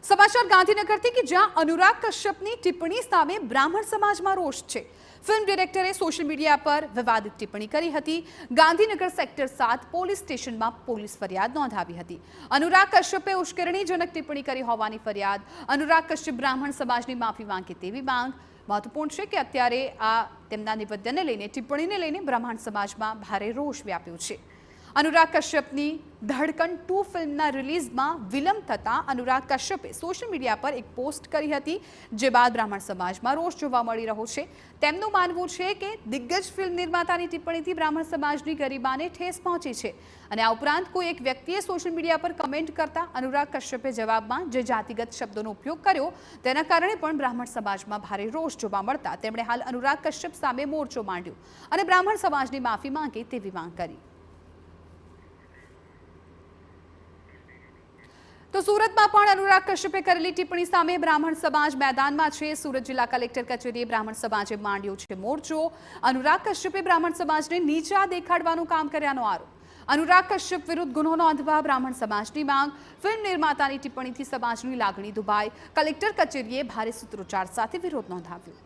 समाचार गांधीनगरથી કે જ્યાં અનુરાગ કશ્યપની ટિપ્પણી સામે બ્રાહ્મણ સમાજમાં રોષ છે। ફિલ્મ ડિરેક્ટરે સોશિયલ મીડિયા પર વિવાદિત ટિપ્પણી કરી હતી। ગાંધીનગર સેક્ટર 7 પોલીસ સ્ટેશનમાં પોલીસ ફરિયાદ નોંધાવી હતી। અનુરાગ કશ્યપે ઉશ્કેરણીજનક ટિપ્પણી કરી હોવાની ફરિયાદ। અનુરાગ કશ્યપ બ્રાહ્મણ સમાજની માફી માંગે તેવી માંગ। મહત્વપૂર્ણ છે કે અત્યારે આ તેમના નિવેદનને લઈને ટિપ્પણીને લઈને બ્રાહ્મણ સમાજમાં ભારે રોષ વ્યાપ્યો છે। अनुराग कश्यपनी धड़कन 2 फिल्मना रिलीजमां विलंब थता अनुराग कश्यपे सोशल मीडिया पर एक पोस्ट करी हती, जे बाद ब्राह्मण समाजमां रोष जोवा मळी रह्यो छे। तेमनुं मानवुं छे के दिग्गज फिल्म निर्मातानी टिप्पणीथी ब्राह्मण समाजनी गरीबाने ठेस पहोंची छे अने आ उपरांत कोई एक व्यक्तिए सोशल मीडिया पर कमेंट करता अनुराग कश्यपे जवाबमां जे जातिगत शब्दोनो उपयोग कर्यो तेना कारणे पण ब्राह्मण समाजमां भारे रोष जोवा मळता तेमणे हाल अनुराग कश्यप सामे मोर्चो मांड्यो अने ब्राह्मण समाजनी माफी मांगे तेवी मांग करी। तो सूरत में पण अनुराग कश्यपे करेली टिप्पणी सामे ब्राह्मण समाज मैदान में छे। सूरत जिला कलेक्टर कचेरीए ब्राह्मण समाजे मांड्यो छे मोर्चो। अनुराग कश्यपे ब्राह्मण समाजने नीचा देखाडवानुं काम कर्यानो आरोप। अनुराग कश्यप विरुद्ध गुनो नोंधवा ब्राह्मण समाजनी मांग। फिल्म निर्मातानी टिप्पणीथी समाजनी लागणी दुभाई। कलेक्टर कचेरीए भारे सूत्रोच्चार साथे विरोध नोंधाव्यो।